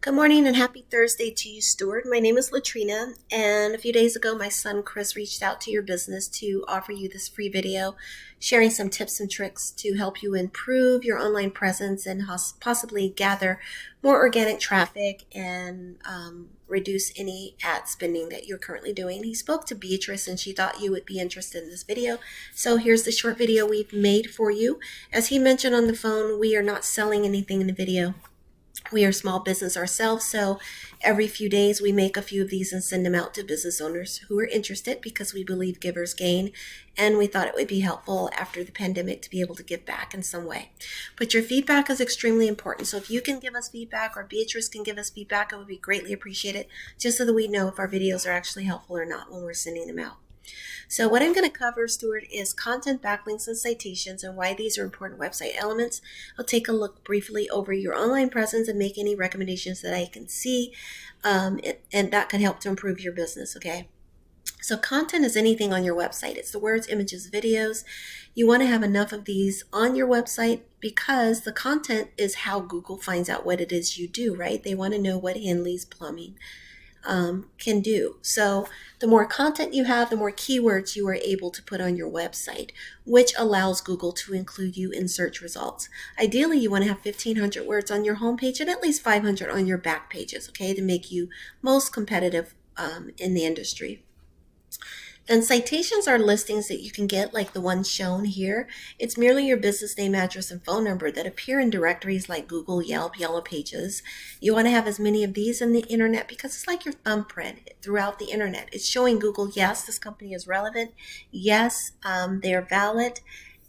Good morning and happy Thursday to you, Stuart. My name is Latrina, and a few days ago, my son Chris reached out to your business to offer you this free video sharing some tips and tricks to help you improve your online presence and possibly gather more organic traffic and reduce any ad spending that you're currently doing. He spoke to Beatrice and she thought you would be interested in this video. So here's the short video we've made for you. As he mentioned on the phone, we are not selling anything in the video. We are a small business ourselves, so every few days we make a few of these and send them out to business owners who are interested because we believe givers gain, and we thought it would be helpful after the pandemic to be able to give back in some way. But your feedback is extremely important, so if you can give us feedback or Beatrice can give us feedback, it would be greatly appreciated, just so that we know if our videos are actually helpful or not when we're sending them out. So what I'm going to cover, Stuart, is content, backlinks, and citations and why these are important website elements. I'll take a look briefly over your online presence and make any recommendations that I can see, and that can help to improve your business, okay? So content is anything on your website. It's the words, images, videos. You want to have enough of these on your website because the content is how Google finds out what it is you do, right? They want to know what Henley's Plumbing can do. So the more content you have, the more keywords you are able to put on your website, which allows Google to include you in search results. Ideally, you want to have 1,500 words on your homepage and at least 500 on your back pages, okay, to make you most competitive in the industry. And citations are listings that you can get like the one shown here. It's merely your business name, address, and phone number that appear in directories like Google, Yelp, Yellow Pages. You want to have as many of these in the internet because it's like your thumbprint throughout the internet. It's showing Google, yes, this company is relevant. Yes, they are valid.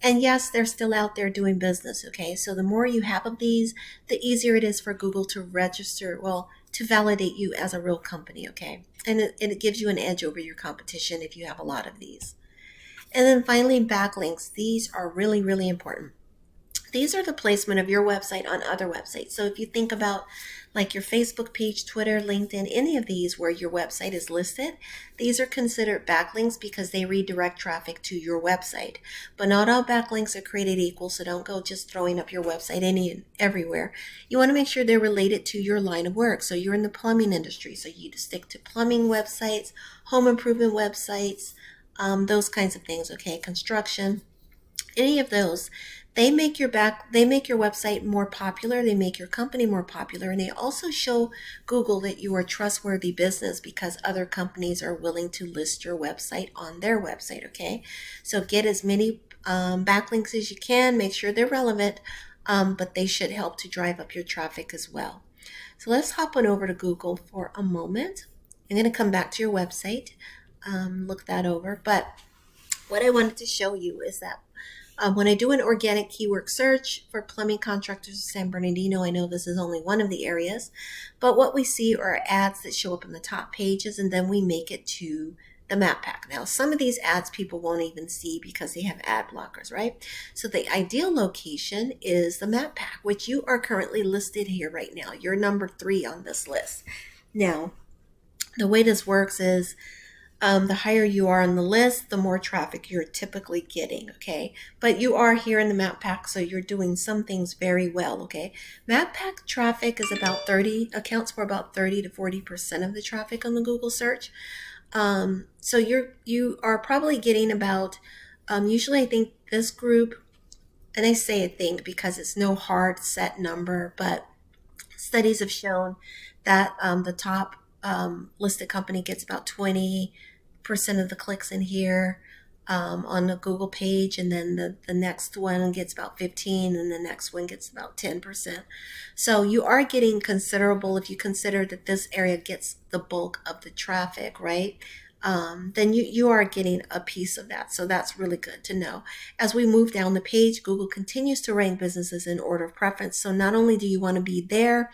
And yes, they're still out there doing business, okay? So the more you have of these, the easier it is for Google to register, to validate you as a real company, okay? And it gives you an edge over your competition if you have a lot of these. And then finally, backlinks. These are really, really important. These are the placement of your website on other websites. So if you think about like your Facebook page, Twitter, LinkedIn, any of these where your website is listed, these are considered backlinks because they redirect traffic to your website. But not all backlinks are created equal, so don't go just throwing up your website everywhere. You want to make sure they're related to your line of work. So you're in the plumbing industry, so you stick to plumbing websites, home improvement websites, those kinds of things, okay? Construction, any of those. They make your website more popular, they make your company more popular, and they also show Google that you are a trustworthy business because other companies are willing to list your website on their website, okay? So get as many backlinks as you can, make sure they're relevant, but they should help to drive up your traffic as well. So let's hop on over to Google for a moment. I'm going to come back to your website, look that over, but what I wanted to show you is that when I do an organic keyword search for plumbing contractors in San Bernardino, I know this is only one of the areas, but what we see are ads that show up in the top pages, and then we make it to the map pack. Now, some of these ads people won't even see because they have ad blockers, right? So the ideal location is the map pack, which you are currently listed here right now. You're number 3 on this list. Now, the way this works is the higher you are on the list, the more traffic you're typically getting, okay? But you are here in the map pack, so you're doing some things very well, okay? Map pack traffic is accounts for about 30 to 40% of the traffic on the Google search. So you are probably getting about, usually I think this group, and I say I think because it's no hard set number, but studies have shown that the top listed company gets about 20% of the clicks in here on the Google page, and then the next one gets about 15, and the next one gets about 10%. So you are getting considerable if you consider that this area gets the bulk of the traffic, right? Then you are getting a piece of that. So that's really good to know. As we move down the page, Google continues to rank businesses in order of preference. So not only do you want to be there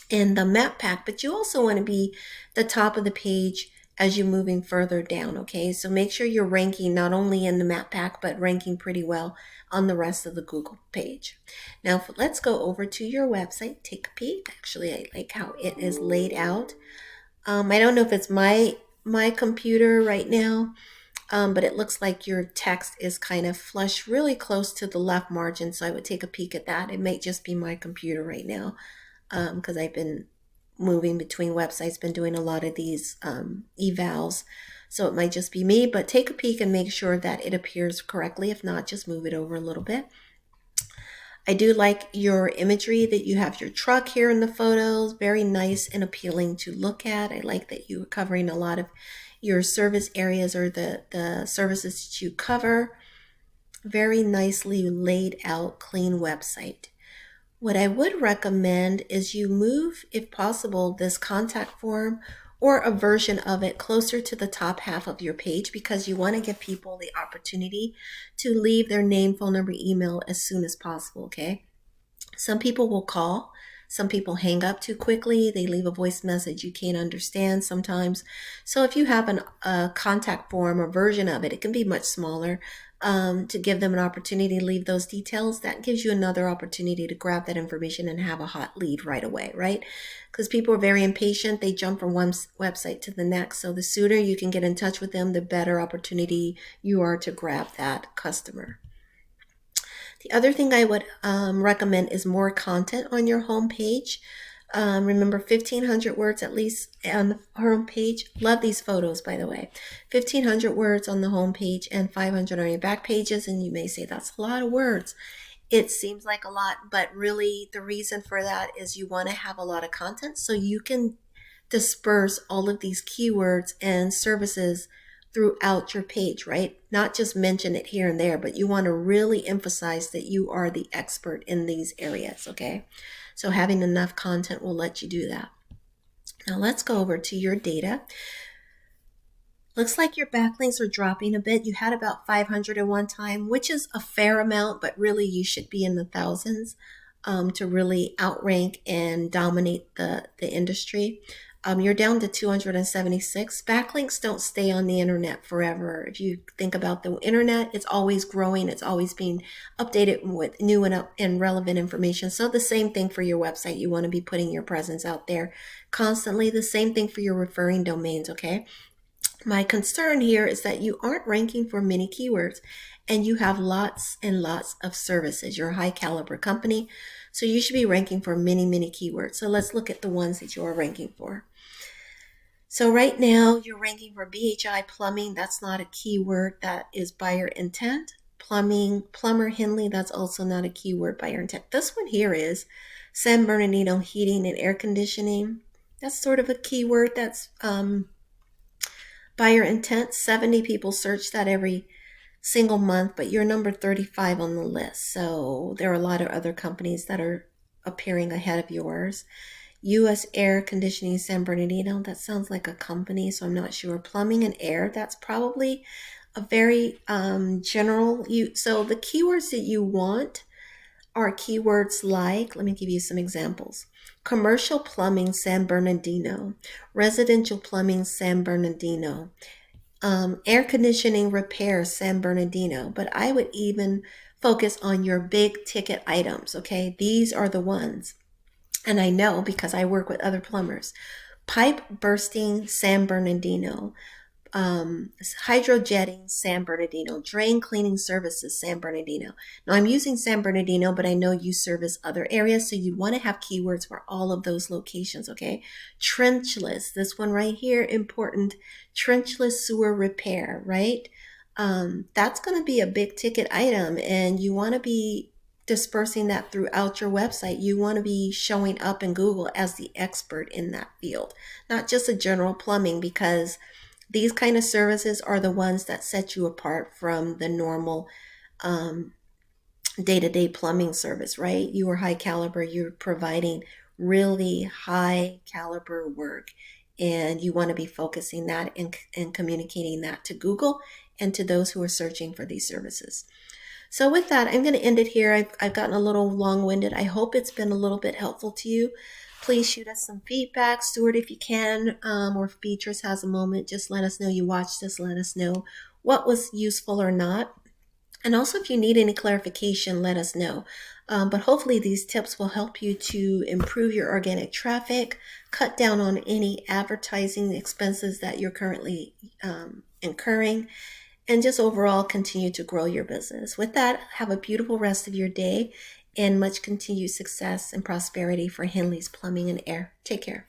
in the map pack, but you also want to be the top of the page as you're moving further down, okay? So make sure you're ranking not only in the map pack, but ranking pretty well on the rest of the Google page. Now, let's go over to your website, take a peek. Actually, I like how it is laid out. I don't know if it's my computer right now, but it looks like your text is kind of flush really close to the left margin, so I would take a peek at that. It may just be my computer right now because I've been moving between websites, been doing a lot of these evals. So it might just be me, but take a peek and make sure that it appears correctly. If not, just move it over a little bit. I do like your imagery that you have your truck here in the photos. Very nice and appealing to look at. I like that you are covering a lot of your service areas or the services that you cover. Very nicely laid out, clean website. What I would recommend is you move, if possible, this contact form or a version of it closer to the top half of your page, because you want to give people the opportunity to leave their name, phone number, email as soon as possible, okay? Some people will call. Some people hang up too quickly. They leave a voice message you can't understand sometimes. So if you have a contact form or version of it, it can be much smaller, to give them an opportunity to leave those details. That gives you another opportunity to grab that information and have a hot lead right away, right? Because people are very impatient. They jump from one website to the next. So the sooner you can get in touch with them, the better opportunity you are to grab that customer. The other thing I would recommend is more content on your homepage. Remember, 1,500 words at least on the homepage. Love these photos, by the way. 1,500 words on the homepage and 500 on your back pages. And you may say that's a lot of words. It seems like a lot, but really the reason for that is you want to have a lot of content so you can disperse all of these keywords and services throughout your page, right? Not just mention it here and there, but you want to really emphasize that you are the expert in these areas, okay? So having enough content will let you do that. Now let's go over to your data. Looks like your backlinks are dropping a bit. You had about 500 at one time, which is a fair amount, but really you should be in the thousands to really outrank and dominate the industry. You're down to 276. Backlinks don't stay on the internet forever. If you think about the internet, it's always growing. It's always being updated with new and relevant information. So the same thing for your website. You want to be putting your presence out there constantly. The same thing for your referring domains, okay? My concern here is that you aren't ranking for many keywords and you have lots and lots of services. You're a high caliber company, so you should be ranking for many, many keywords. So let's look at the ones that you are ranking for. So right now you're ranking for BHI plumbing. That's not a keyword. That is buyer intent. Plumbing, plumber Henley. That's also not a keyword buyer intent. This one here is San Bernardino heating and air conditioning. That's sort of a keyword. That's buyer intent. 70 people search that every single month, but you're number 35 on the list. So there are a lot of other companies that are appearing ahead of yours. U.S. Air Conditioning San Bernardino, that sounds like a company, so I'm not sure. Plumbing and air, that's probably a very general. So the keywords that you want are keywords like, let me give you some examples. Commercial plumbing San Bernardino, residential plumbing San Bernardino, air conditioning repair San Bernardino. But I would even focus on your big ticket items, okay? These are the ones. And I know because I work with other plumbers. Pipe bursting San Bernardino, hydrojetting San Bernardino, drain cleaning services San Bernardino. Now I'm using San Bernardino, but I know you service other areas, so you want to have keywords for all of those locations, okay? Trenchless, this one right here, important. Trenchless sewer repair, right? That's going to be a big ticket item, and you want to be dispersing that throughout your website. You want to be showing up in Google as the expert in that field, not just a general plumbing, because these kind of services are the ones that set you apart from the normal day-to-day plumbing service, right? You are high caliber. You're providing really high caliber work, and you want to be focusing that and communicating that to Google and to those who are searching for these services. So with that, I'm going to end it here. I've gotten a little long-winded. I hope it's been a little bit helpful to you. Please shoot us some feedback, Stuart, if you can, or if Beatrice has a moment, just let us know you watched this. Let us know what was useful or not. And also, if you need any clarification, let us know. But hopefully these tips will help you to improve your organic traffic, cut down on any advertising expenses that you're currently incurring, and just overall continue to grow your business. With that, have a beautiful rest of your day and much continued success and prosperity for Henley's Plumbing and Air. Take care.